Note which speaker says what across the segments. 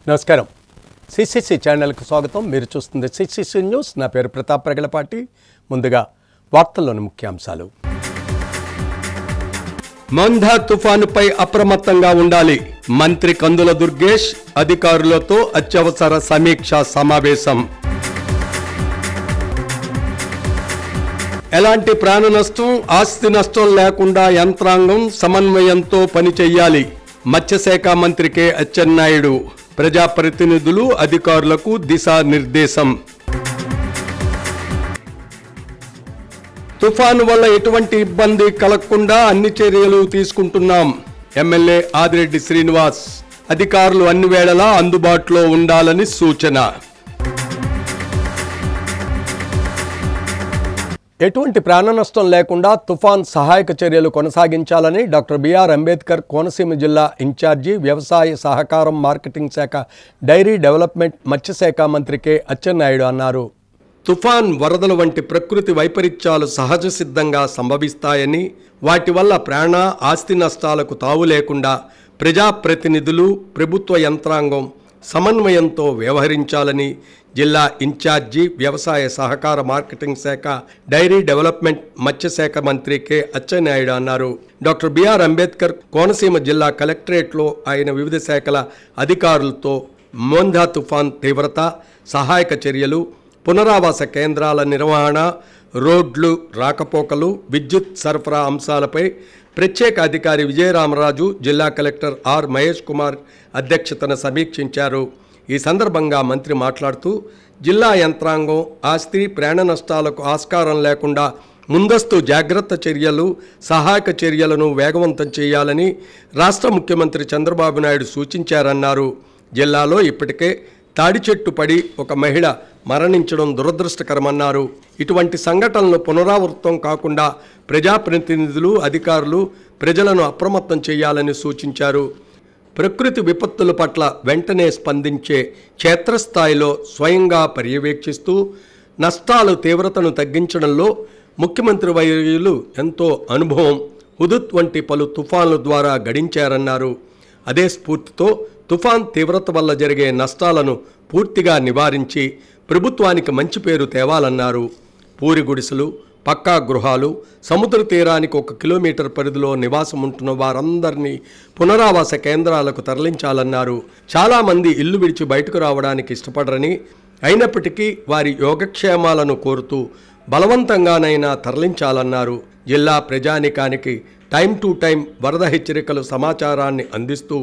Speaker 1: నమస్కారం. సిసిసి ఛానల్కు స్వాగతం. మీరు చూస్తుంది సిసిసి న్యూస్. నా పేరు ప్రతాప్ ప్రగలపాటి. ముందుగా వార్తల్లోని ముఖ్యాంశాలు. మందా తుఫానుపై అప్రమత్తంగా ఉండాలి. మంత్రి కందుల దుర్గేష్ అధికారులతో అత్యవసర సమీక్షా సమావేశం. ఎలాంటి ప్రాణ నష్టం, ఆస్తి నష్టం లేకుండా యంత్రాంగం సమన్వయంతో పనిచేయాలి. మత్స్యశాఖ మంత్రి కె అచ్చెన్నాయుడు ప్రజాప్రతినిధులు అధికారులకు దిశానిర్దేశం. తుఫాను వల్ల ఎటువంటి ఇబ్బంది కలగకుండా అన్ని చర్యలు తీసుకుంటున్నాం. ఎమ్మెల్యే ఆదిరెడ్డి శ్రీనివాస్ అధికారులు అన్ని వేళలా అందుబాటులో ఉండాలని సూచన. ఎటువంటి ప్రాణ నష్టం లేకుండా తుఫాన్ సహాయక చర్యలు కొనసాగించాలని డాక్టర్ బిఆర్ అంబేద్కర్ కోనసీమ జిల్లా ఇన్ఛార్జి వ్యవసాయ సహకారం మార్కెటింగ్ శాఖ డైరీ డెవలప్మెంట్ మత్స్యశాఖ మంత్రి కె అచ్చెన్నాయుడు అన్నారు. తుఫాన్, వరదల వంటి ప్రకృతి వైపరీత్యాలు సహజ సిద్ధంగా సంభవిస్తాయని, వాటి వల్ల ప్రాణ ఆస్తి నష్టాలకు తావు లేకుండా ప్రజాప్రతినిధులు, ప్రభుత్వ యంత్రాంగం సమన్వయంతో వ్యవహరించాలని జిల్లా ఇన్ఛార్జి వ్యవసాయ సహకార మార్కెటింగ్ శాఖ డైరీ డెవలప్మెంట్ మత్స్యశాఖ మంత్రి కె అచ్చెన్నాయుడు అన్నారు. డాక్టర్ బిఆర్ అంబేద్కర్ కోనసీమ జిల్లా కలెక్టరేట్లో ఆయన వివిధ శాఖల అధికారులతో మందా తుఫాన్ తీవ్రత, సహాయక చర్యలు, పునరావాస కేంద్రాల నిర్వహణ, రోడ్లు, రాకపోకలు, విద్యుత్ సరఫరా అంశాలపై ప్రత్యేక అధికారి విజయరామరాజు, జిల్లా కలెక్టర్ ఆర్ మహేష్ కుమార్ అధ్యక్షతన సమీక్షించారు. ఈ సందర్భంగా మంత్రి మాట్లాడుతూ జిల్లా యంత్రాంగం ఆస్తి, ప్రాణ నష్టాలకు ఆస్కారం లేకుండా ముందస్తు జాగ్రత్త చర్యలు, సహాయక చర్యలను వేగవంతం చేయాలని రాష్ట్ర ముఖ్యమంత్రి చంద్రబాబు నాయుడు సూచించారన్నారు. జిల్లాలో ఇప్పటికే తాడి చెట్టు పడి ఒక మహిళ మరణించడం దురదృష్టకరమన్నారు. ఇటువంటి సంఘటనలు పునరావృతం కాకుండా ప్రజాప్రతినిధులు, అధికారులు ప్రజలను అప్రమత్తం చేయాలని సూచించారు. ప్రకృతి విపత్తుల పట్ల వెంటనే స్పందించే, క్షేత్రస్థాయిలో స్వయంగా పర్యవేక్షిస్తూ నష్టాల తీవ్రతను తగ్గించడంలో ముఖ్యమంత్రి వర్యులు ఎంతో అనుభవం, హుదూద్ వంటి పలు తుఫాన్ల ద్వారా గడించారన్నారు. అదే స్ఫూర్తితో తుఫాన్ తీవ్రత వల్ల జరిగే నష్టాలను పూర్తిగా నివారించి ప్రభుత్వానికి మంచి పేరు తేవాలన్నారు. పూరి గుడిసెలు, పక్కా గృహాలు, సముద్ర తీరానికి 1 కిలోమీటర్ పరిధిలో నివాసం ఉంటున్న వారందరినీ పునరావాస కేంద్రాలకు తరలించాలన్నారు. చాలామంది ఇల్లు విడిచి బయటకు రావడానికి ఇష్టపడరని, అయినప్పటికీ వారి యోగక్షేమాలను కోరుతూ బలవంతంగానైనా తరలించాలన్నారు. జిల్లా ప్రజానికానికి టైం టు టైం వరద హెచ్చరికలు సమాచారాన్ని అందిస్తూ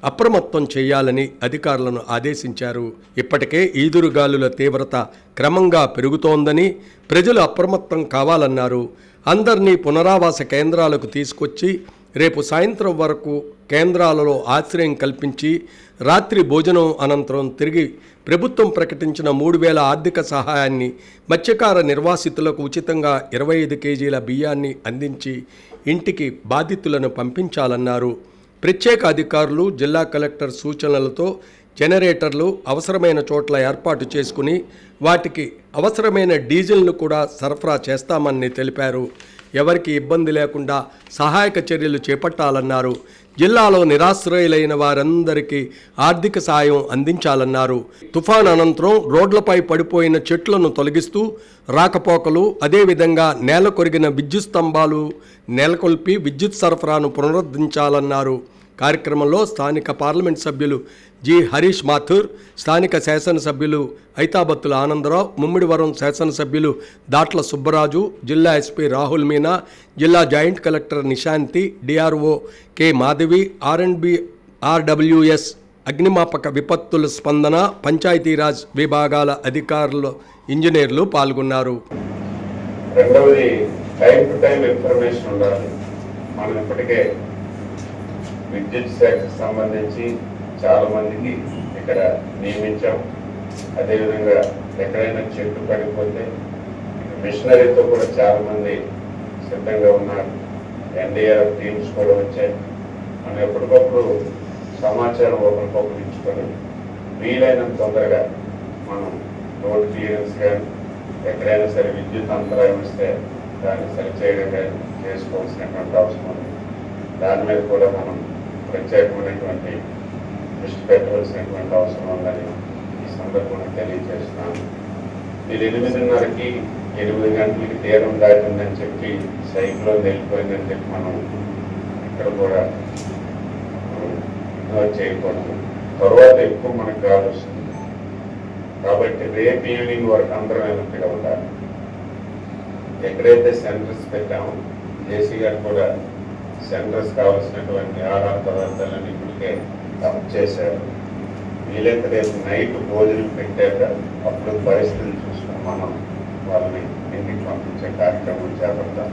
Speaker 1: అప్రమత్తం చేయాలని అధికారులను ఆదేశించారు. ఇప్పటికే ఈదురుగాలుల తీవ్రత క్రమంగా పెరుగుతోందని, ప్రజలు అప్రమత్తం కావాలన్నారు. అందరినీ పునరావాస కేంద్రాలకు తీసుకొచ్చి రేపు సాయంత్రం వరకు కేంద్రాలలో ఆశ్రయం కల్పించి రాత్రి భోజనం అనంతరం తిరిగి ప్రభుత్వం ప్రకటించిన 3,000 ఆర్థిక సహాయాన్ని, మత్స్యకార నిర్వాసితులకు ఉచితంగా 25 కేజీల బియ్యాన్ని అందించి ఇంటికి బాధితులను పంపించాలన్నారు. ప్రత్యేక అధికారులు, జిల్లా కలెక్టర్ సూచనలతో జనరేటర్లు అవసరమైన చోట్ల ఏర్పాటు చేసుకుని వాటికి అవసరమైన డీజిల్ను కూడా సరఫరా చేస్తామని తెలిపారు. ఎవరికి ఇబ్బంది లేకుండా సహాయక చర్యలు చేపట్టాలన్నారు. జిల్లాలో నిరాశ్రయులైన వారందరికీ ఆర్థిక సాయం అందించాలన్నారు. తుఫాన్ అనంతరం రోడ్లపై పడిపోయిన చెట్లను తొలగిస్తూ రాకపోకలు, అదేవిధంగా నేల కొరిగిన విద్యుత్ స్తంభాలు నెలకొల్పి విద్యుత్ సరఫరాను పునరుద్ధరించాలన్నారు. కార్యక్రమంలో స్థానిక పార్లమెంట్ సభ్యులు జి హరీష్ మాథూర్, స్థానిక శాసనసభ్యులు ఐతాబత్తుల ఆనందరావు, ముమ్మిడివరం శాసనసభ్యులు దాట్ల సుబ్బరాజు, జిల్లా ఎస్పీ రాహుల్ మీనా, జిల్లా joint collector Nishanthi, DRO K Madhavi, ఆర్ఎండ్బి ఆర్డబ్ల్యూఎస్ అగ్నిమాపక విపత్తుల స్పందన, పంచాయతీరాజ్ విభాగాల అధికారులు, ఇంజనీర్లు పాల్గొన్నారు.
Speaker 2: రెండవది టైం టు టైం ఇన్ఫర్మేషన్ ఉండాలి. మనం ఇప్పటికే విద్యుత్ శాఖకు సంబంధించి చాలా మందికి ఇక్కడ నియమించాం. అదేవిధంగా ఎక్కడైనా చెట్టు పడిపోతే మిషనరీతో కూడా చాలా మంది సిద్ధంగా ఉన్నారు. ఎన్డీఆర్ఎఫ్ టీమ్స్ కూడా వచ్చాయి. మనం ఎప్పటికప్పుడు సమాచారం ఒకరికొకరు ఇచ్చుకొని వీలైనంత తొందరగా మనం రోడ్ క్లియరెన్స్ కానీ, ఎక్కడైనా సరే విద్యుత్ అంతరాయం వస్తే దాన్ని సరిచేయడం కానీ చేసుకోవాల్సినటువంటి అవసరం ఉంది. దాని మీద కూడా మనం ప్రత్యేకమైనటువంటి దృష్టి పెట్టవలసినటువంటి అవసరం ఉందని ఈ సందర్భంగా తెలియజేస్తున్నాను. మీరు 8:30కి 8 గంటలకి తీరం దాటిందని చెప్పి సైక్లోన్ వెళ్ళిపోయిందని చెప్పి మనం ఇక్కడ కూడా చేయకూడదు. తర్వాత ఎక్కువ మనకు గాలి వస్తుంది కాబట్టి రేపు ఈవినింగ్ వరకు అందరం వెనక్కి ఉండాలి. ఎక్కడైతే సెంటర్స్ పెట్టామో జేసీ గారు కూడా సెంటర్స్ కావాల్సినటువంటి ఆహార పదార్థాలన్నీ ఇప్పటికే అప్ చేశారు. వీలైతే రేపు నైట్ భోజనం పెట్టాక అప్పుడు పరిస్థితులు చూసుకుని మనం వాళ్ళని ఇంటికి పంపించే కార్యక్రమం చేపడతాం.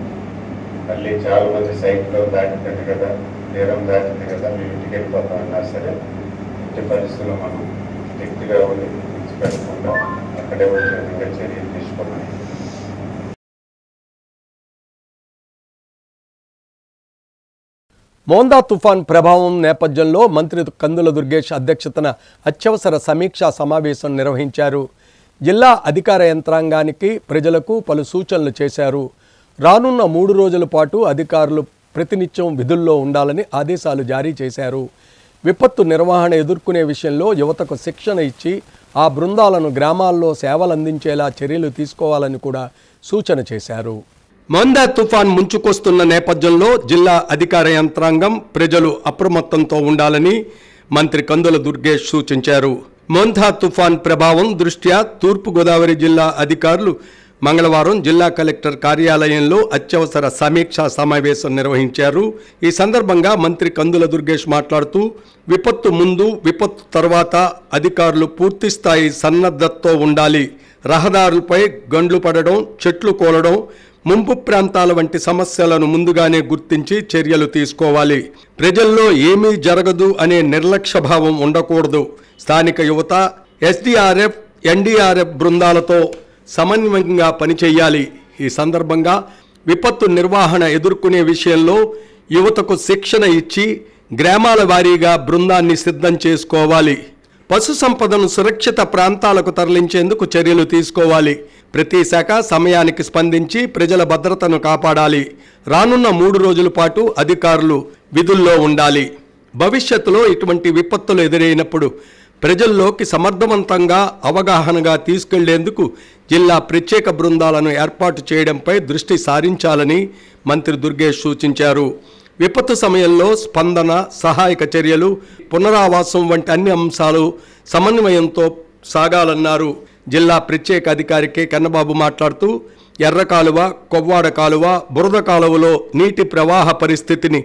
Speaker 2: మళ్ళీ చాలా మంది సైట్లో దాటింది కదా, తీరం దాటింది కదా, మేము ఇంటికి వెళ్ళిపోతామన్నా సరే ఇంటి పరిస్థితుల్లో మనం స్ట్రిక్ట్గా ఉండి విడిచిపెట్టకుండా అక్కడే వచ్చే విధంగా చర్యలు తీసుకోమని.
Speaker 1: మోందా తుఫాన్ ప్రభావం నేపథ్యంలో మంత్రి కందుల దుర్గేష్ అధ్యక్షతన అత్యవసర సమీక్షా సమావేశం నిర్వహించారు. జిల్లా అధికార యంత్రాంగానికి ప్రజలకు పలు సూచనలు చేశారు. రానున్న 3 రోజుల పాటు అధికారులు ప్రతినిత్యం విధుల్లో ఉండాలని ఆదేశాలు జారీ చేశారు. విపత్తు నిర్వహణ ఎదుర్కొనే విషయంలో యువతకు శిక్షణ ఇచ్చి ఆ బృందాలను గ్రామాల్లో సేవలందించేలా చర్యలు తీసుకోవాలని కూడా సూచన చేశారు. మోందా తుఫాన్ ముంచుకొస్తున్న నేపథ్యంలో జిల్లా అధికార యంత్రాంగం ప్రజలు అప్రమత్తంతో ఉండాలని మంత్రి కందుల దుర్గేష్ సూచించారు. మోందా తుఫాన్ ప్రభావం దృష్ట్యా తూర్పుగోదావరి జిల్లా అధికారులు మంగళవారం జిల్లా కలెక్టర్ కార్యాలయంలో అత్యవసర సమీక్షా సమావేశం నిర్వహించారు. ఈ సందర్భంగా మంత్రి కందుల దుర్గేష్ మాట్లాడుతూ విపత్తు ముందు, విపత్తు తర్వాత అధికారులు పూర్తిస్థాయి సన్నద్ధతతో ఉండాలి. రహదారులపై గండ్లు పడడం, చెట్లు కూలడం, ముంపు ప్రాంతాల వంటి సమస్యలను ముందుగానే గుర్తించి చర్యలు తీసుకోవాలి. ప్రజల్లో ఏమీ జరగదు అనే నిర్లక్ష్య భావం ఉండకూడదు. స్థానిక యువత ఎస్డీఆర్ఎఫ్, ఎన్డీఆర్ఎఫ్ బృందాలతో సమన్వయంగా పనిచేయాలి. ఈ సందర్భంగా విపత్తు నిర్వహణ ఎదుర్కొనే విషయంలో యువతకు శిక్షణ ఇచ్చి గ్రామాల వారీగా బృందాన్ని సిద్ధం చేసుకోవాలి. పశు సంపదను సురక్షిత ప్రాంతాలకు తరలించేందుకు చర్యలు తీసుకోవాలి. ప్రతి శాఖ సమయానికి స్పందించి ప్రజల భద్రతను కాపాడాలి. రానున్న 3 రోజుల పాటు అధికారులు విధుల్లో ఉండాలి. భవిష్యత్తులో ఇటువంటి విపత్తులు ఎదురైనప్పుడు ప్రజల్లోకి సమర్థవంతంగా అవగాహనగా తీసుకెళ్లేందుకు జిల్లా ప్రత్యేక బృందాలను ఏర్పాటు చేయడంపై దృష్టి సారించాలని మంత్రి దుర్గేష్ సూచించారు. విపత్తు సమయంలో స్పందన, సహాయక చర్యలు, పునరావాసం వంటి అన్ని అంశాలు సమన్వయంతో సాగాలన్నారు. జిల్లా ప్రత్యేక అధికారి కె కన్నబాబు మాట్లాడుతూ ఎర్ర కాలువ, కొవ్వాడ కాలువ, బురద కాలువలో నీటి ప్రవాహ పరిస్థితిని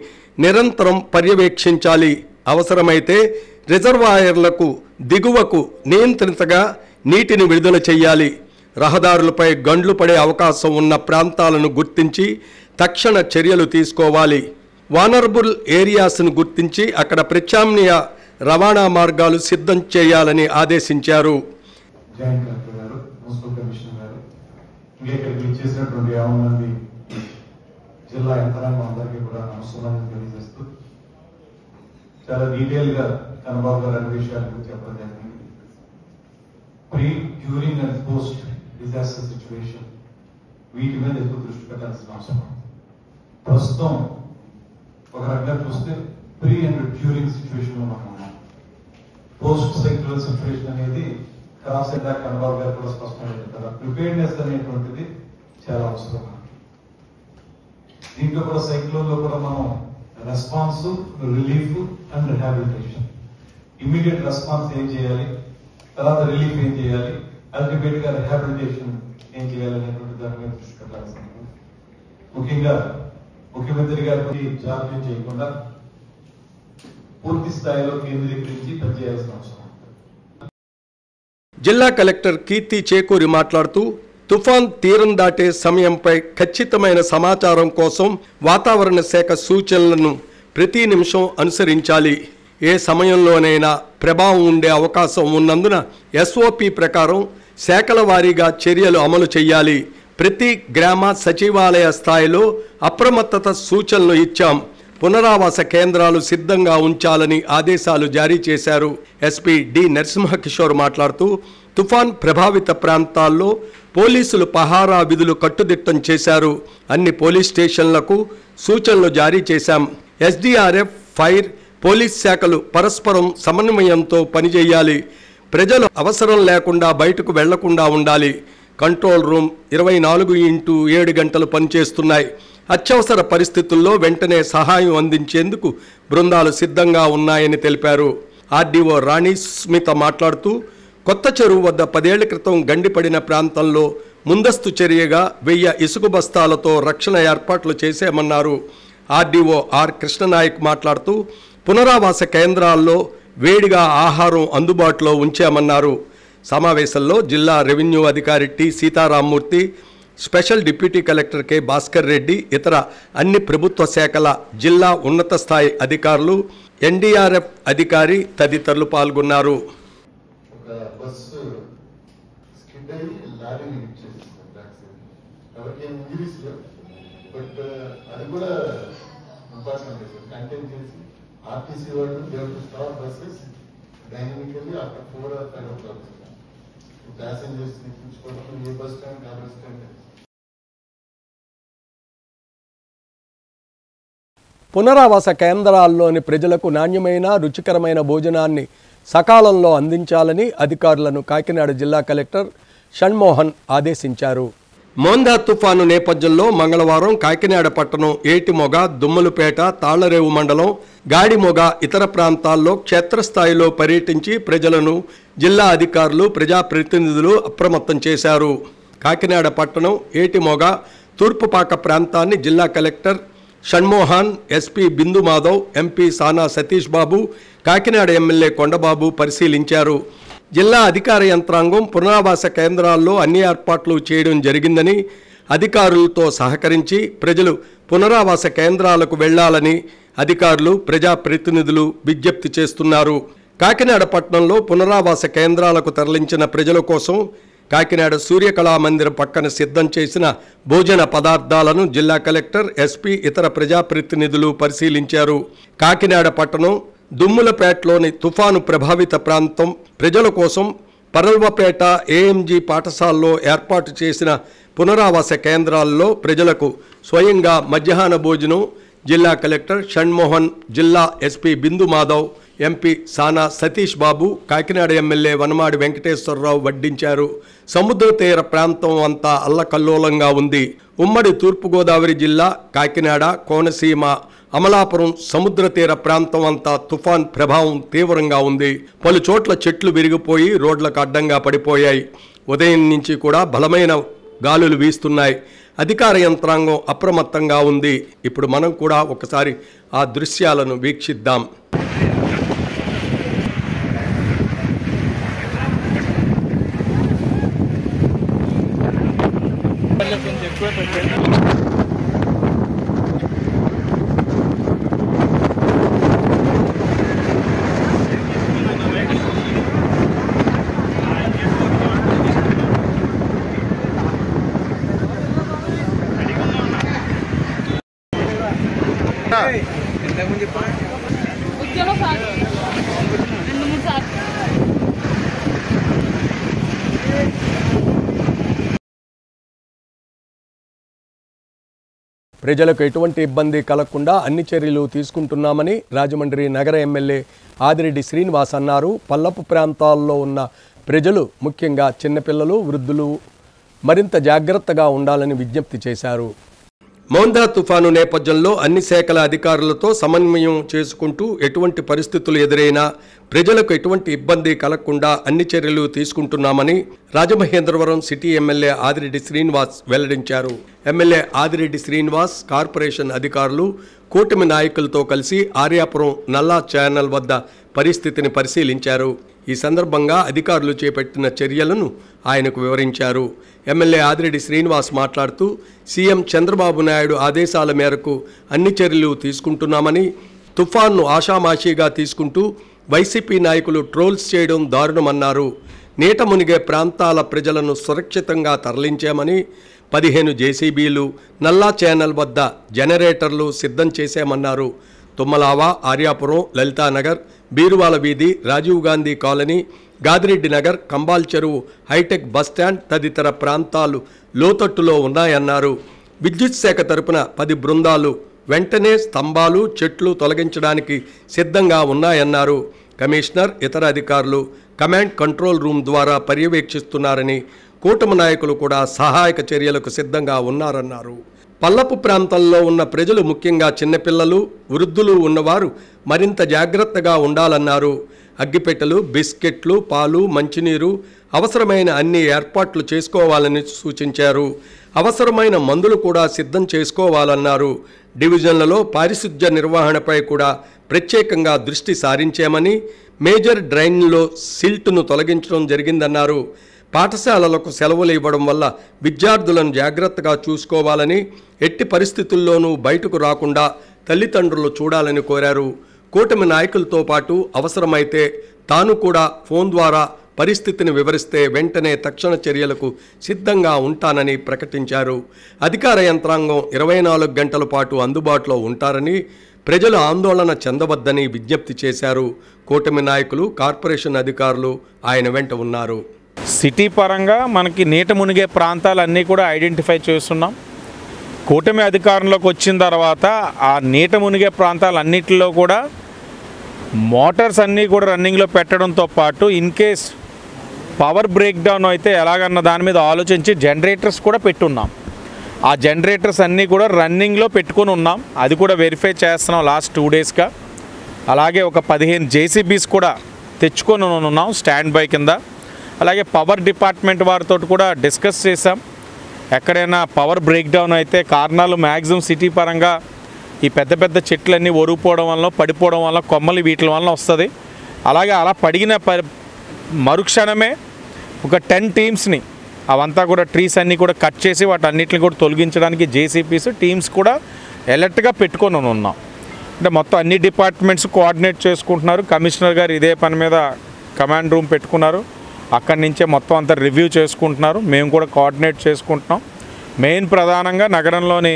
Speaker 1: నిరంతరం పర్యవేక్షించాలి. అవసరమైతే రిజర్వాయర్లకు దిగువకు నియంత్రితగా నీటిని విడుదల చేయాలి. రహదారులపై గండ్లు పడే అవకాశం ఉన్న ప్రాంతాలను గుర్తించి తక్షణ చర్యలు తీసుకోవాలి. వానరబుల్ ఏరియాస్ను గుర్తించి అక్కడ ప్రత్యామ్నాయ రవాణా మార్గాలు సిద్ధం చేయాలని ఆదేశించారు.
Speaker 3: జాయింట్ కలెక్టర్ గారు, మున్సిపల్ కమిషనర్ గారు, ఇంకా ఇక్కడికి ఇచ్చేసినటువంటి 50 మంది జిల్లా యంత్రాంగం అందరికీ కూడా నమస్కారాలు తెలియజేస్తూ చాలా డీటెయిల్ గా కన్నబాబు గారు అన్ని విషయాల గురించి చెప్పడం జరిగింది. Pre, during and post disaster situation వీటి మీద ఎక్కువ దృష్టి పెట్టాల్సిన అవసరం. ప్రస్తుతం ఒక రకంగా చూస్తే ప్రీ అండ్ డ్యూరింగ్ సిచ్యువేషన్ లో మనం ఉన్నాం. పోస్ట్ సైక్లోన్ సిచ్యువేషన్ అనేది క్రాస్ ఇందా కన్నబాబు గారు కూడా స్పష్టంగా చెప్పారు. ప్రిపేర్నెస్ అనేటువంటిది చాలా అవసరం. దీంట్లో కూడా సైక్లోన్ లో కూడా మనం response, relief and rehabilitation, immediate response ఏం చేయాలి, తర్వాత రిలీఫ్ ఏం చేయాలి, అల్టిమేట్ గా రిహాబిలిటేషన్ ఏం చేయాలి అనేటువంటి దాని మీద దృష్టి పెట్టాల్సింది. ముఖ్యంగా ముఖ్యమంత్రి గారికి జాప్యం చేయకుండా పూర్తి స్థాయిలో కేంద్రీకరించి పనిచేయాల్సిన అవసరం.
Speaker 1: జిల్లా కలెక్టర్ కీర్తి చేకూరి మాట్లాడుతూ తుఫాన్ తీరం దాటే సమయంపై ఖచ్చితమైన సమాచారం కోసం వాతావరణ శాఖ సూచనలను ప్రతి నిమిషం అనుసరించాలి. ఏ సమయంలోనైనా ప్రభావం ఉండే అవకాశం ఉన్నందున ఎస్ఓపి ప్రకారం శాఖల వారీగా చర్యలు అమలు చేయాలి. ప్రతి గ్రామ సచివాలయ స్థాయిలో అప్రమత్తత సూచనలు ఇచ్చాం. పునరావాస కేంద్రాలు సిద్ధంగా ఉంచాలని ఆదేశాలు జారీ చేశారు. ఎస్పీ డి నరసింహకిషోర్ మాట్లాడుతూ తుఫాన్ ప్రభావిత ప్రాంతాల్లో పోలీసులు పహారా విధులు కట్టుదిట్టం చేశారు. అన్ని పోలీస్ స్టేషన్లకు సూచనలు జారీ చేశాం. ఎస్డీఆర్ఎఫ్, ఫైర్, పోలీస్ శాఖలు పరస్పరం సమన్వయంతో పనిచేయాలి. ప్రజలు అవసరం లేకుండా బయటకు వెళ్లకుండా ఉండాలి. కంట్రోల్ రూమ్ 24/7 గంటలు పనిచేస్తున్నాయి. అత్యవసర పరిస్థితుల్లో వెంటనే సహాయం అందించేందుకు బృందాలు సిద్ధంగా ఉన్నాయని తెలిపారు. ఆర్డీఓ రాణి స్మిత మాట్లాడుతూ కొత్త చెరువు వద్ద 10 ఏళ్ల క్రితం గండిపడిన ప్రాంతంలో ముందస్తు చర్యగా 1000 ఇసుక బస్తాలతో రక్షణ ఏర్పాట్లు చేశామన్నారు. ఆర్డీఓ ఆర్ కృష్ణనాయక్ మాట్లాడుతూ పునరావాస కేంద్రాల్లో వేడిగా ఆహారం అందుబాటులో ఉంచామన్నారు. సమావేశంలో జిల్లా రెవెన్యూ అధికారి T Sitarama Murthy, special deputy collector K Bhaskar Reddy, ఇతర అన్ని ప్రభుత్వ శాఖల జిల్లా ఉన్నత స్థాయి అధికారులు, ఎన్డీఆర్ఎఫ్ అధికారి తదితరులు పాల్గొన్నారు.
Speaker 3: ఆర్టీసీ వాళ్ళు stop buses dynamically after 4 or 5 o'clock passengers తెప్పించుకోవడం ఏ బస్ స్టాండ్ ఆ బస్ స్టాండ్.
Speaker 1: పునరావాస కేంద్రాల్లోని ప్రజలకు నాణ్యమైన రుచికరమైన భోజనాన్ని సకాలంలో అందించాలని అధికారులను కాకినాడ జిల్లా కలెక్టర్ షణ్మోహన్ ఆదేశించారు. మోందా తుఫాను నేపథ్యంలో మంగళవారం కాకినాడ పట్టణం ఏటిమొగ, దుమ్మలపేట, తాళ్లరేవు మండలం, గాడిమొగ ఇతర ప్రాంతాల్లో క్షేత్రస్థాయిలో పర్యటించి ప్రజలను జిల్లా అధికారులు, ప్రజాప్రతినిధులు అప్రమత్తం చేశారు. కాకినాడ పట్టణం ఏటిమొగ, తూర్పుపాక ప్రాంతాన్ని జిల్లా కలెక్టర్ షణ్మోహన్, ఎస్పీ బిందు మాధవ్, ఎంపీ సానా సతీష్ బాబు, కాకినాడ ఎమ్మెల్యే కొండబాబు పరిశీలించారు. జిల్లా అధికార యంత్రాంగం పునరావాస కేంద్రాల్లో అన్ని ఏర్పాట్లు చేయడం జరిగిందని, అధికారులతో సహకరించి ప్రజలు పునరావాస కేంద్రాలకు వెళ్లాలని అధికారులు, ప్రజాప్రతినిధులు విజ్ఞప్తి చేస్తున్నారు. కాకినాడ పట్టణంలో పునరావాస కేంద్రాలకు తరలించిన ప్రజల కోసం కాకినాడ సూర్యకళామందిరం పక్కన సిద్ధం చేసిన భోజన పదార్థాలను జిల్లా కలెక్టర్, ఎస్పీ, ఇతర ప్రజాప్రతినిధులు పరిశీలించారు. కాకినాడ పట్టణం దుమ్ములపేటలోని తుఫాను ప్రభావిత ప్రాంతం ప్రజల కోసం పరల్వపేట ఏఎంజీ పాఠశాలలో ఏర్పాటు చేసిన పునరావాస కేంద్రాల్లో ప్రజలకు స్వయంగా మధ్యాహ్న భోజనం జిల్లా కలెక్టర్ షణ్మోహన్, జిల్లా ఎస్పీ బిందు మాధవ్, ఎంపీ సానా సతీష్ బాబు, కాకినాడ ఎమ్మెల్యే వనమాడి వెంకటేశ్వరరావు వడ్డించారు. సముద్ర తీర ప్రాంతం అంతా అల్లకల్లోలంగా ఉంది. ఉమ్మడి తూర్పుగోదావరి జిల్లా కాకినాడ, కోనసీమ, అమలాపురం సముద్ర తీర ప్రాంతం అంతా తుఫాన్ ప్రభావం తీవ్రంగా ఉంది. పలు చోట్ల చెట్లు విరిగిపోయి రోడ్లకు అడ్డంగా పడిపోయాయి. ఉదయం నుంచి కూడా బలమైన గాలులు వీస్తున్నాయి. అధికార యంత్రాంగం అప్రమత్తంగా ఉంది. ఇప్పుడు మనం కూడా ఒకసారి ఆ దృశ్యాలను వీక్షిద్దాం. ప్రజలకు ఎటువంటి ఇబ్బంది కలగకుండా అన్ని చర్యలు తీసుకుంటున్నామని రాజమండ్రి నగర ఎమ్మెల్యే ఆదిరెడ్డి శ్రీనివాస్ అన్నారు. పల్లపు ప్రాంతాల్లో ఉన్న ప్రజలు, ముఖ్యంగా చిన్నపిల్లలు, వృద్ధులు మరింత జాగ్రత్తగా ఉండాలని విజ్ఞప్తి చేశారు. మోందా తుఫాను నేపథ్యంలో అన్ని శాఖల అధికారులతో సమన్వయం చేసుకుంటూ ఎటువంటి పరిస్థితులు ఎదురైనా ప్రజలకు ఎటువంటి ఇబ్బంది కలగకుండా అన్ని చర్యలు తీసుకుంటున్నామని రాజమహేంద్రవరం సిటీ ఎమ్మెల్యే ఆదిరెడ్డి శ్రీనివాస్ వెల్లడించారు. ఎమ్మెల్యే ఆదిరెడ్డి శ్రీనివాస్ కార్పొరేషన్ అధికారులు, కూటమి నాయకులతో కలిసి ఆర్యాపురం నల్లా ఛానల్ వద్ద పరిస్థితిని పరిశీలించారు. ఈ సందర్భంగా అధికారులు చేపట్టిన చర్యలను ఆయనకు వివరించారు. ఎమ్మెల్యే ఆదిరెడ్డి శ్రీనివాస్ మాట్లాడుతూ సీఎం చంద్రబాబు నాయుడు ఆదేశాల మేరకు అన్ని చర్యలు తీసుకుంటున్నామని, తుఫాన్ను ఆషామాషీగా తీసుకుంటూ వైసీపీ నాయకులు ట్రోల్స్ చేయడం దారుణమన్నారు. నీట మునిగే ప్రాంతాల ప్రజలను సురక్షితంగా తరలించామని, 15 జేసీబీలు, నల్లా ఛానల్ వద్ద జనరేటర్లు సిద్ధం చేశామన్నారు. తుమ్మలావ, ఆర్యాపురం, లలితానగర్, బీరువాల వీధి, రాజీవ్ గాంధీ కాలనీ, గాదిరెడ్డి నగర్, కంబాల్ చెరువు, హైటెక్ బస్టాండ్ తదితర ప్రాంతాలు లోతట్టులో ఉన్నాయన్నారు. విద్యుత్ శాఖ తరపున 10 బృందాలు వెంటనే స్తంభాలు చెట్లు తొలగించడానికి సిద్ధంగా ఉన్నాయన్నారు. కమిషనర్ ఇతర అధికారులు కమాండ్ కంట్రోల్ రూమ్ ద్వారా పర్యవేక్షిస్తున్నారని, కూటమి నాయకులు కూడా సహాయక చర్యలకు సిద్ధంగా ఉన్నారన్నారు. పల్లపు ప్రాంతాల్లో ఉన్న ప్రజలు, ముఖ్యంగా చిన్నపిల్లలు, వృద్ధులు ఉన్నవారు మరింత జాగ్రత్తగా ఉండాలన్నారు. అగ్గిపెట్టెలు, బిస్కెట్లు, పాలు, మంచినీరు, అవసరమైన అన్ని ఏర్పాట్లు చేసుకోవాలని సూచించారు. అవసరమైన మందులు కూడా సిద్ధం చేసుకోవాలన్నారు. డివిజన్లలో పారిశుధ్య నిర్వహణపై కూడా ప్రత్యేకంగా దృష్టి సారించామని, మేజర్ డ్రైన్లో సిల్ట్ను తొలగించడం జరిగిందన్నారు. పాఠశాలలకు సెలవులు ఇవ్వడం వల్ల విద్యార్థులను జాగ్రత్తగా చూసుకోవాలని, ఎట్టి పరిస్థితుల్లోనూ బయటకు రాకుండా తల్లిదండ్రులు చూడాలని కోరారు. కూటమి నాయకులతో పాటు అవసరమైతే తాను కూడా ఫోన్ ద్వారా పరిస్థితిని వివరిస్తే వెంటనే తక్షణ చర్యలకు సిద్ధంగా ఉంటానని ప్రకటించారు. అధికార యంత్రాంగం 24 గంటల పాటు అందుబాటులో ఉంటారని, ప్రజలు ఆందోళన చెందవద్దని విజ్ఞప్తి చేశారు. కూటమి నాయకులు, కార్పొరేషన్ అధికారులు ఆయన వెంట ఉన్నారు.
Speaker 4: సిటీ పరంగా మనకి నీట మునిగే ప్రాంతాలన్నీ కూడా ఐడెంటిఫై చేస్తున్నాం. కూటమి అధికారంలోకి వచ్చిన తర్వాత ఆ నీట మునిగే ప్రాంతాలన్నిటిలో కూడా మోటార్స్ అన్నీ కూడా రన్నింగ్లో పెట్టడంతో పాటు in case power break down అయితే ఎలాగన్న దాని మీద ఆలోచించి జనరేటర్స్ కూడా పెట్టున్నాం. ఆ జనరేటర్స్ అన్నీ కూడా రన్నింగ్లో పెట్టుకొని ఉన్నాం. అది కూడా వెరిఫై చేస్తున్నాం లాస్ట్ 2 డేస్గా. అలాగే ఒక 15 JCBs కూడా తెచ్చుకొని ఉన్నాం స్టాండ్ బై కింద. అలాగే పవర్ డిపార్ట్మెంట్ వారితో కూడా డిస్కస్ చేసాం. ఎక్కడైనా పవర్ బ్రేక్ డౌన్ అయితే కారణాలు మ్యాక్సిమం సిటీ పరంగా ఈ పెద్ద పెద్ద చెట్లన్నీ ఒరిగిపోవడం వల్ల, పడిపోవడం వల్ల, కొమ్మలు వీటి వల్ల వస్తుంది. అలాగే అలా పడిగిన మరుక్షణమే ఒక 10 టీమ్స్ని అవంతా కూడా ట్రీస్ అన్నీ కూడా కట్ చేసి వాటన్నిటిని కూడా తొలగించడానికి JCBs టీమ్స్ కూడా అలర్ట్గా పెట్టుకొని ఉన్నాం. అంటే మొత్తం అన్ని డిపార్ట్మెంట్స్ కోఆర్డినేట్ చేసుకుంటున్నారు. కమిషనర్ గారు ఇదే పని మీద కమాండ్ రూమ్ పెట్టుకున్నారు. అక్కడి నుంచే మొత్తం అంతా రివ్యూ చేసుకుంటున్నారు. మేము కూడా కోఆర్డినేట్ చేసుకుంటున్నాం. మెయిన్ ప్రధానంగా నగరంలోని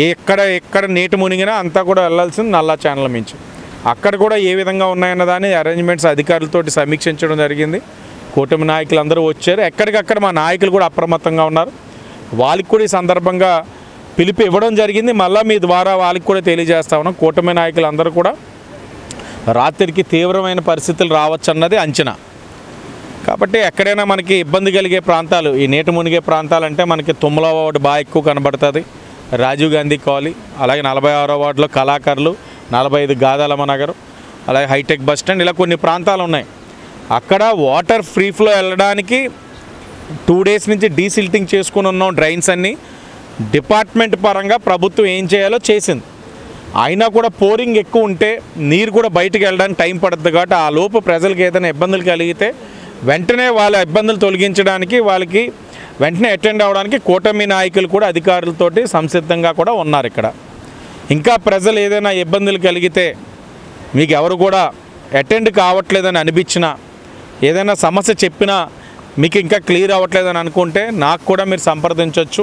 Speaker 4: ఎక్కడ నీటి మునిగినా అంతా కూడా వెళ్ళాల్సింది నల్లా ఛానల్ మించి. అక్కడ కూడా ఏ విధంగా ఉన్నాయన్న దాన్ని అరేంజ్మెంట్స్ అధికారులతోటి సమీక్షించడం జరిగింది. కూటమి నాయకులు అందరూ వచ్చారు. ఎక్కడికక్కడ మా నాయకులు కూడా అప్రమత్తంగా ఉన్నారు. వాళ్ళకి కూడా ఈ సందర్భంగా పిలుపు ఇవ్వడం జరిగింది. మళ్ళీ మీ ద్వారా వాళ్ళకి కూడా తెలియజేస్తా ఉన్నాం. కూటమి నాయకులు అందరూ కూడా రాత్రికి తీవ్రమైన పరిస్థితులు రావచ్చు అన్నది అంచనా. కాబట్టి ఎక్కడైనా మనకి ఇబ్బంది కలిగే ప్రాంతాలు, ఈ నీటి మునిగే ప్రాంతాలు అంటే మనకి తుమ్మల వార్డు బాగా ఎక్కువ కనబడుతుంది, రాజీవ్ గాంధీ కాలనీ, అలాగే 46వ వార్డులో కళాకారులు, 45 గాదాలమ్మ నగర్, అలాగే హైటెక్ బస్ స్టాండ్, ఇలా కొన్ని ప్రాంతాలు ఉన్నాయి. అక్కడ వాటర్ ఫ్రీ ఫ్లో వెళ్ళడానికి 2 డేస్ నుంచి డీసిల్టింగ్ చేసుకుని ఉన్నాం. డ్రైన్స్ అన్నీ డిపార్ట్మెంట్ పరంగా ప్రభుత్వం ఏం చేయాలో చేసింది. అయినా కూడా పోరింగ్ ఎక్కువ ఉంటే నీరు కూడా బయటకు వెళ్ళడానికి టైం పడుతుంది. కాబట్టి ఆ లోపు ప్రజలకు ఏదైనా ఇబ్బందులు కలిగితే వెంటనే వాళ్ళ ఇబ్బందులు తొలగించడానికి, వాళ్ళకి వెంటనే అటెండ్ అవ్వడానికి కూటమి నాయకులు కూడా అధికారులతోటి సంసిద్ధంగా కూడా ఉన్నారు. ఇక్కడ ఇంకా ప్రజలు ఏదైనా ఇబ్బందులు కలిగితే, మీకు ఎవరు కూడా అటెండ్ కావట్లేదని అనిపించినా, ఏదైనా సమస్య చెప్పినా మీకు ఇంకా క్లియర్ అవ్వట్లేదని అనుకుంటే నాకు కూడా మీరు సంప్రదించవచ్చు.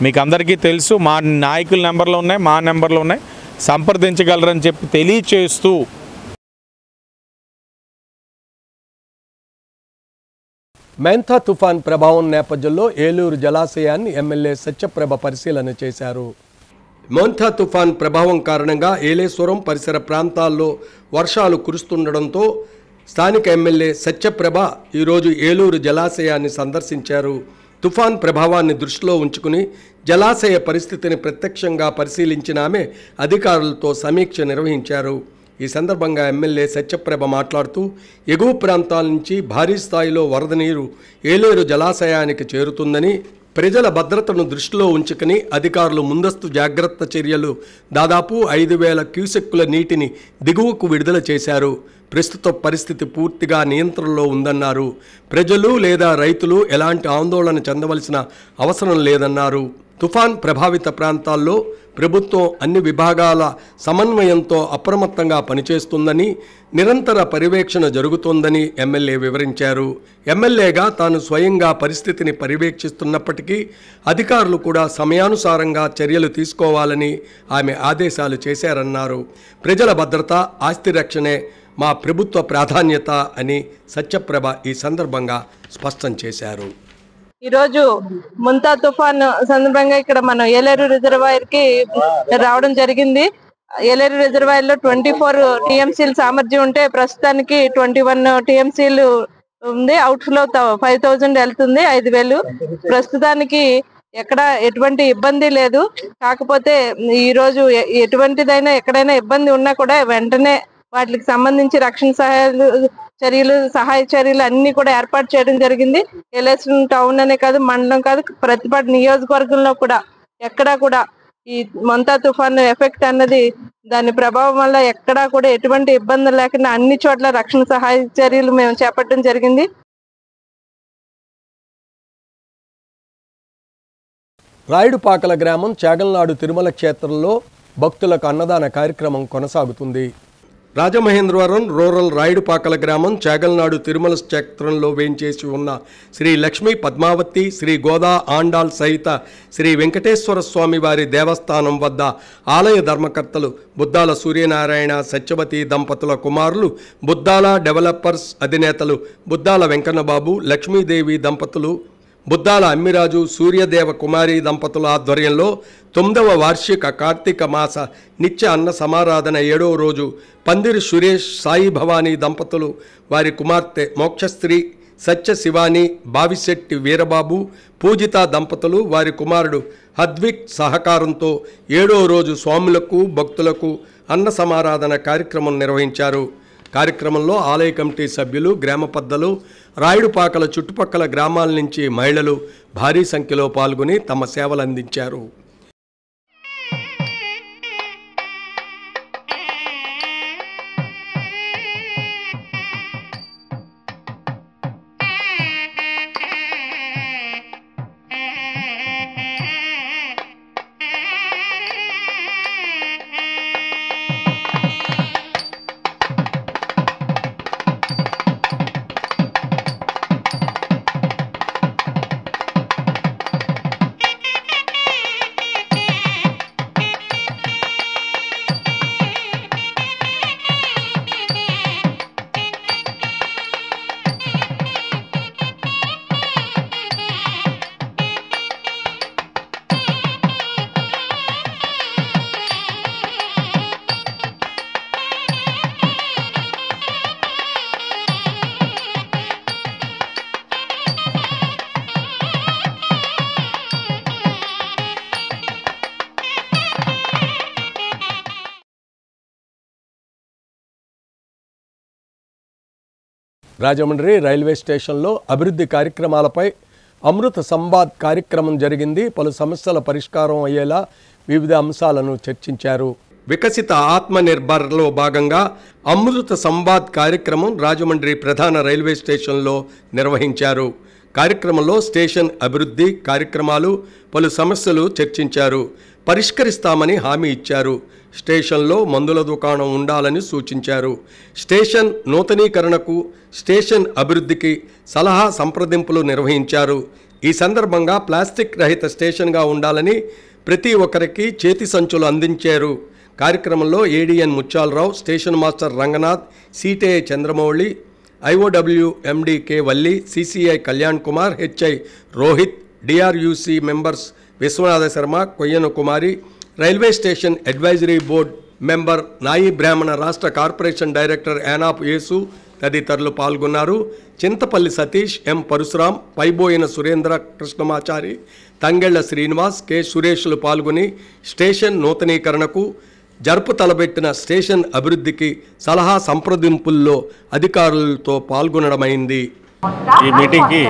Speaker 4: మీకు అందరికీ తెలుసు, మా నాయకుల నెంబర్లు ఉన్నాయి, మా నెంబర్లు ఉన్నాయి, సంప్రదించగలరని చెప్పి తెలియచేస్తూ
Speaker 1: మెంథా తుఫాన్ ప్రభావం నేపథ్యంలో ఏలూరు జలాశయాన్ని ఎమ్మెల్యే సత్యప్రభ పరిశీలన చేశారు. మెంథా తుఫాన్ ప్రభావం కారణంగా ఏలేశ్వరం పరిసర ప్రాంతాల్లో వర్షాలు కురుస్తుండడంతో స్థానిక ఎమ్మెల్యే సత్యప్రభ ఈరోజు ఏలూరు జలాశయాన్ని సందర్శించారు. తుఫాన్ ప్రభావాన్ని దృష్టిలో ఉంచుకుని జలాశయ పరిస్థితిని ప్రత్యక్షంగా పరిశీలించిన ఆమె అధికారులతో సమీక్ష నిర్వహించారు. ఈ సందర్భంగా ఎమ్మెల్యే సత్యప్రభ మాట్లాడుతూ ఎగువ ప్రాంతాల నుంచి భారీ స్థాయిలో వరద నీరు ఏలేరు జలాశయానికి చేరుతుందని, ప్రజల భద్రతను దృష్టిలో ఉంచుకుని అధికారులు ముందస్తు జాగ్రత్త చర్యలు దాదాపు 5,000 క్యూసెక్కుల నీటిని దిగువకు విడుదల చేశారు. ప్రస్తుత పరిస్థితి పూర్తిగా నియంత్రణలో ఉందన్నారు. ప్రజలు లేదా రైతులు ఎలాంటి ఆందోళన చెందవలసిన అవసరం లేదన్నారు. తుఫాన్ ప్రభావిత ప్రాంతాల్లో ప్రభుత్వం అన్ని విభాగాల సమన్వయంతో అప్రమత్తంగా పనిచేస్తుందని, నిరంతర పర్యవేక్షణ జరుగుతోందని ఎమ్మెల్యే వివరించారు. ఎమ్మెల్యేగా తాను స్వయంగా పరిస్థితిని పర్యవేక్షిస్తున్నప్పటికీ అధికారులు కూడా సమయానుసారంగా చర్యలు తీసుకోవాలని ఆమె ఆదేశాలు చేశారన్నారు. ప్రజల భద్రత, ఆస్తి రక్షణే మా ప్రభుత్వ ప్రాధాన్యత అని సత్యప్రభ ఈ సందర్భంగా స్పష్టం చేశారు.
Speaker 5: ఈరోజు ముంతా తుఫాన్ సందర్భంగా ఇక్కడ మనం ఏలేరు రిజర్వాయర్ కి రావడం జరిగింది. ఏలేరు రిజర్వాయర్ లో 24 టీఎంసీలు సామర్థ్యం ఉంటే ప్రస్తుతానికి 21 టీఎంసీలు ఉంది. అవుట్ ఫ్లో 5000 వెళ్తుంది, 5000. ప్రస్తుతానికి ఎక్కడ ఎటువంటి ఇబ్బంది లేదు. కాకపోతే ఈ రోజు ఎటువంటిదైనా ఎక్కడైనా ఇబ్బంది ఉన్నా కూడా వెంటనే వాటికి సంబంధించి రక్షణ సహాయ చర్యలు అన్ని కూడా ఏర్పాటు చేయడం జరిగింది. ఎల్ఎస్ టౌన్ అనే కాదు, మండలం కాదు, ప్రతిపాటి నియోజకవర్గంలో కూడా ఎక్కడా కూడా ఈ మొంతా తుఫాన్ ఎఫెక్ట్ అన్నది దాని ప్రభావం వల్ల ఎక్కడా కూడా ఎటువంటి ఇబ్బందులు లేకుండా అన్ని చోట్ల రక్షణ సహాయ చర్యలు మేము చేపట్టడం జరిగింది.
Speaker 1: రాయుడుపాకల గ్రామం చాగల్నాడు తిరుమల క్షేత్రంలో భక్తులకు అన్నదాన కార్యక్రమం కొనసాగుతుంది. రాజమహేంద్రవరం రూరల్ రాయుడుపాకల గ్రామం చాగల్నాడు తిరుమల క్షేత్రంలో వేంచేసి ఉన్న శ్రీ లక్ష్మీ పద్మావతి, శ్రీ గోదా ఆండాల్ సహిత శ్రీ వెంకటేశ్వర స్వామి వారి దేవస్థానం వద్ద ఆలయ ధర్మకర్తలు బుద్దాల సూర్యనారాయణ సత్యవతి దంపతుల కుమారులు, బుద్దాల డెవలపర్స్ అధినేతలు బుద్దాల వెంకన్నబాబు, లక్ష్మీదేవి దంపతులు, బుద్దాల అమ్మిరాజు, సూర్యదేవ కుమారి దంపతుల ఆధ్వర్యంలో 9వ వార్షిక కార్తీక మాస నిత్య అన్న సమారాధన 7వ రోజు పందిరి సురేష్, సాయి భవానీ దంపతులు, వారి కుమార్తె మోక్షశ్రీ సత్య శివాని, బావిశెట్టి వీరబాబు, పూజిత దంపతులు, వారి కుమారుడు హద్విక్ సహకారంతో 7వ రోజు స్వాములకు భక్తులకు అన్న సమారాధన కార్యక్రమం నిర్వహించారు. కార్యక్రమంలో ఆలయ కమిటీ సభ్యులు, గ్రామ పెద్దలు, రాయుడుపాకల చుట్టుపక్కల గ్రామాల నుంచి మహిళలు భారీ సంఖ్యలో పాల్గొని తమ సేవలు అందించారు. రాజమండ్రి రైల్వే స్టేషన్లో అభివృద్ధి కార్యక్రమాలపై అమృత సంవాద్ కార్యక్రమం జరిగింది. పలు సమస్యల పరిష్కారం అయ్యేలా వివిధ అంశాలను చర్చించారు. వికసిత ఆత్మనిర్భర్లో భాగంగా అమృత సంవాద్ కార్యక్రమం రాజమండ్రి ప్రధాన రైల్వే స్టేషన్లో నిర్వహించారు. కార్యక్రమంలో స్టేషన్ అభివృద్ధి కార్యక్రమాలు, పలు సమస్యలు చర్చించారు. పరిష్కరిస్తామని హామీ ఇచ్చారు. స్టేషన్లో మందుల దుకాణం ఉండాలని సూచించారు. స్టేషన్ నూతనీకరణకు, స్టేషన్ అభివృద్ధికి సలహా సంప్రదింపులు నిర్వహించారు. ఈ సందర్భంగా ప్లాస్టిక్ రహిత స్టేషన్గా ఉండాలని ప్రతి ఒక్కరికి చేతి సంచులు అందించారు. కార్యక్రమంలో ADN Muthyalarao, station master Ranganath, CTI Chandramouli, IOW MD K Valli, CCI Kalyan Kumar, HI Rohit, DRUC members Vishwanatha Sharma, Koyyana Kumari, railway station advisory board member Nayi Brahmana రాష్ట్ర కార్పొరేషన్ డైరెక్టర్ యానాప్ యేసు తదితరులు పాల్గొన్నారు. చింతపల్లి సతీష్, ఎం పరశురాం, పైబోయిన సురేంద్ర కృష్ణమాచారి, తంగెళ్ల శ్రీనివాస్, కె సురేష్లు పాల్గొని స్టేషన్ నూతనీకరణకు, జరుపు తలబెట్టిన స్టేషన్ అభివృద్ధికి సలహా సంప్రదింపుల్లో అధికారులతో పాల్గొనడమైంది.
Speaker 6: ఈ మీటింగ్కి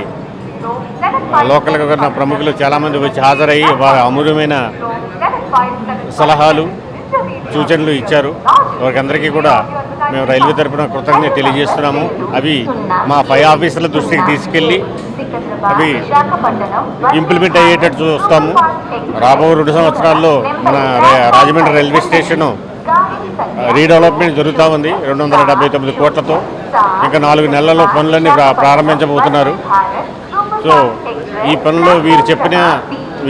Speaker 6: లోకల్గా ఉన్న ప్రముఖులు చాలామంది వచ్చి హాజరయ్యి వారి అమూల్యమైన సలహాలు, సూచనలు ఇచ్చారు. వారికి కూడా మేము రైల్వే తరఫున కృతజ్ఞత తెలియజేస్తున్నాము. అవి మా 5 ఆఫీసర్ల దృష్టికి తీసుకెళ్ళి అవి ఇంప్లిమెంట్ అయ్యేటట్టు చూస్తాము. రాబో 2 సంవత్సరాల్లో మన రాజమండ్రి రైల్వే స్టేషను రీడెవలప్మెంట్ జరుగుతూ ఉంది 279 కోట్లతో. ఇంకా 4 నెలల్లో పనులన్నీ ప్రారంభించబోతున్నారు. సో ఈ పనుల్లో వీరు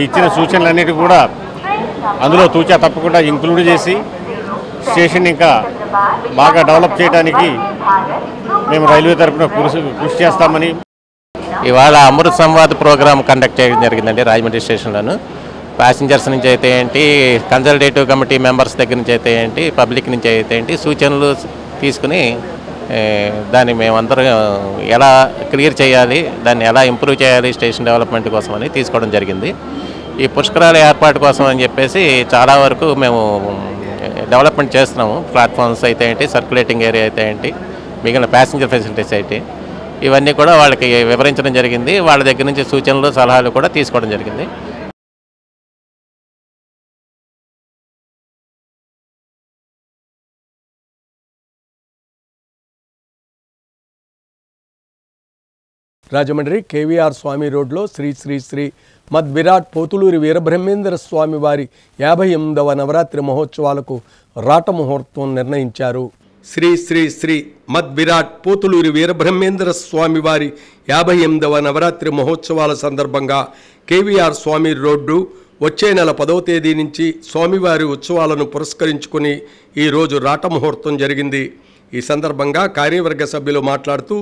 Speaker 6: ఇచ్చిన సూచనలన్నిటి కూడా అందులో తూచా తప్పకుండా ఇంక్లూడ్ చేసి స్టేషన్ ఇంకా బాగా డెవలప్ చేయడానికి మేము రైల్వే తరఫున కృషి చేస్తామని
Speaker 7: ఇవాళ అమృత్ సంవాద్ ప్రోగ్రామ్ కండక్ట్ చేయడం జరిగిందండి రాజమండ్రి స్టేషన్లోను. ప్యాసింజర్స్ నుంచి అయితే ఏంటి, కన్సల్టేటివ్ కమిటీ మెంబర్స్ దగ్గర నుంచి అయితే ఏంటి, పబ్లిక్ నుంచి అయితే ఏంటి సూచనలు తీసుకుని దాన్ని మేమందరం ఎలా క్లియర్ చేయాలి, దాన్ని ఎలా ఇంప్రూవ్ చేయాలి స్టేషన్ డెవలప్మెంట్ కోసం అని తీసుకోవడం జరిగింది. ఈ పుష్కరాల ఏర్పాటు కోసం అని చెప్పేసి చాలా వరకు మేము డెవలప్మెంట్ చేస్తున్నాము. ప్లాట్ఫామ్స్ అయితే ఏంటి, సర్క్యులేటింగ్ ఏరియా అయితే ఏంటి, మిగిలిన ప్యాసింజర్ ఫెసిలిటీస్ అయితే ఇవన్నీ కూడా వాళ్ళకి వివరించడం జరిగింది. వాళ్ళ దగ్గర నుంచి సూచనలు సలహాలు కూడా తీసుకోవడం జరిగింది.
Speaker 1: రాజమండ్రి కేవీఆర్ స్వామి రోడ్లో శ్రీ శ్రీ శ్రీ మద్ విరాట్ పోతులూరి వీరబ్రహ్మేంద్ర స్వామి వారి 58వ నవరాత్రి మహోత్సవాలకు రాట ముహూర్తం నిర్ణయించారు. శ్రీ శ్రీ శ్రీ మద్ విరాట్ పోతులూరి వీరబ్రహ్మేంద్ర స్వామి వారి 58వ నవరాత్రి మహోత్సవాల సందర్భంగా కేవీఆర్ స్వామి రోడ్డు వచ్చే నెల 10వ తేదీ నుంచి స్వామివారి ఉత్సవాలను పురస్కరించుకుని ఈరోజు రాట ముహూర్తం జరిగింది. ఈ సందర్భంగా కార్యవర్గ సభ్యులు మాట్లాడుతూ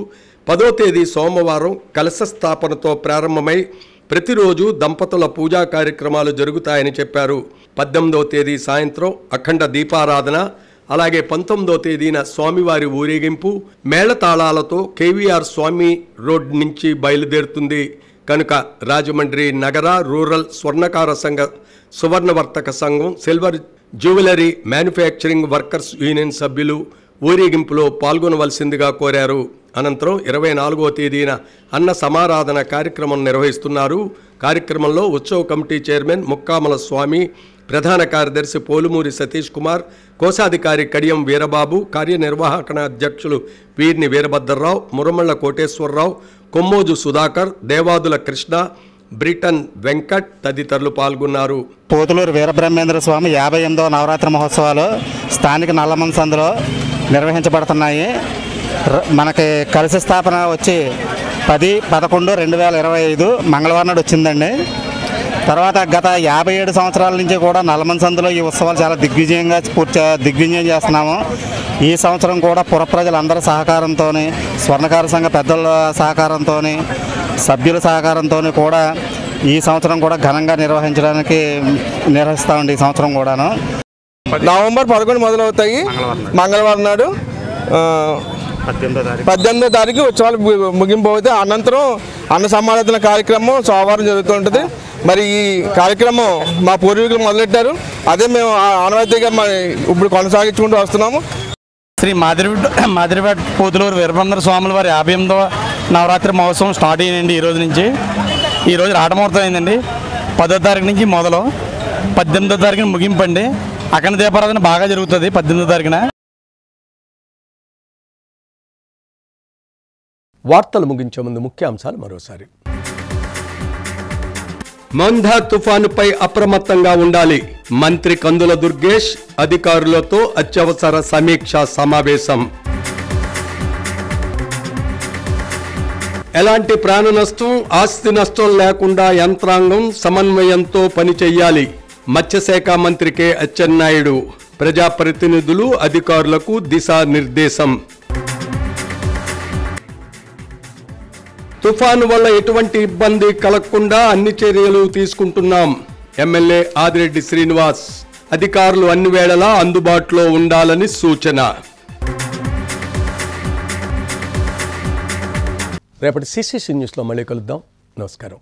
Speaker 1: 10వ తేదీ సోమవారం కలశ స్థాపనతో ప్రారంభమై ప్రతిరోజు దంపతుల పూజా కార్యక్రమాలు జరుగుతాయని చెప్పారు. 18వ తేదీ సాయంత్రం అఖండ దీపారాధన, అలాగే 19వ తేదీన స్వామివారి ఊరేగింపు మేళతాళాలతో కేవీఆర్ స్వామి రోడ్ నుంచి బయలుదేరుతుంది. కనుక రాజమండ్రి నగర రూరల్ స్వర్ణకార సంఘ, సువర్ణవర్తక సంఘం, silver jewellery manufacturing workers union సభ్యులు ఊరేగింపులో పాల్గొనవలసిందిగా కోరారు. అనంతరం 24వ తేదీన అన్న సమారాధన కార్యక్రమం నిర్వహిస్తున్నారు. కార్యక్రమంలో ఉత్సవ కమిటీ చైర్మన్ ముక్కామల స్వామి, ప్రధాన కార్యదర్శి పోలుమూరి సతీష్ కుమార్, కోశాధికారి కడియం వీరబాబు, కార్యనిర్వాహక అధ్యక్షులు వీర్ని వీరభద్రరావు, మురమళ్ళ కోటేశ్వరరావు, కొమ్మోజు సుధాకర్, దేవాదుల కృష్ణ, బ్రిటన్ వెంకట్ తదితరులు పాల్గొన్నారు.
Speaker 8: పోతులూరు వీరబ్రహ్మేంద్ర స్వామి 58వ నవరాత్రి మహోత్సవాలు స్థానిక నల్లమన్ సందులో నిర్వహించబడుతున్నాయి. మనకి కలశ స్థాపన వచ్చి 10/11/2025 మంగళవారం నాడు వచ్చిందండి. తర్వాత గత 57 సంవత్సరాల నుంచి కూడా నల్లమన్ సందులో ఈ ఉత్సవాలు చాలా దిగ్విజయం చేస్తున్నాము. ఈ సంవత్సరం కూడా పుర ప్రజలందరి సహకారంతో, స్వర్ణకార సంఘ పెద్దల సహకారంతో, సభ్యుల సహకారంతో కూడా ఈ సంవత్సరం కూడా ఘనంగా నిర్వహిస్తామండి. ఈ సంవత్సరం కూడాను
Speaker 9: నవంబర్ 11 మొదలవుతాయి. మంగళవారం నాడు 18వ తారీఖు ఉత్సవాలు ముగింపు అవుతాయి. అనంతరం అన్న సమారాధన కార్యక్రమం సోమవారం జరుగుతూ ఉంటుంది. మరి ఈ కార్యక్రమం మా పూర్వీకులు మొదలెట్టారు, అదే మేము ఆనవాయితీగా ఇప్పుడు కొనసాగించుకుంటూ వస్తున్నాము.
Speaker 8: శ్రీ మాదిరివాడ్ పోతులూరు వీరబ్రహ్మేంద్ర స్వాముల వారి 58వ నవరాత్రి మహోత్సవం స్టార్ట్ అయ్యిందండి. ఈరోజు నుంచి ఈరోజు రాటముహూర్తం అయిందండి. 10వ తారీఖు నుంచి మొదలు 18వ తారీఖున ముగింపండి. అఖండ దీపారాధన బాగా జరుగుతుంది 18వ తారీఖున.
Speaker 1: వార్తలు ముగించే ముందు ముఖ్యాంశాలు మరోసారి. మందా తుఫానుపై అప్రమత్తంగా ఉండాలి. మంత్రి కందుల దుర్గేష్ అధికారులతో అత్యవసర సమీక్షా సమావేశం. ఎలాంటి ప్రాణ నష్టం, ఆస్తి నష్టం లేకుండా యంత్రాంగం సమన్వయంతో పనిచేయాలి. మత్స్యశాఖ మంత్రి కె అచ్చెన్నాయుడు ప్రజాప్రతినిధులు అధికారులకు దిశానిర్దేశం. తుఫాను వల్ల ఎటువంటి ఇబ్బంది కలగకుండా అన్ని చర్యలు తీసుకుంటున్నాం. ఎమ్మెల్యే ఆదిరెడ్డి శ్రీనివాస్ అధికారులు అన్ని వేళలా అందుబాటులో ఉండాలని సూచన. రేపటి సిసిసి న్యూస్లో మళ్ళీ కలుద్దాం. నమస్కారం.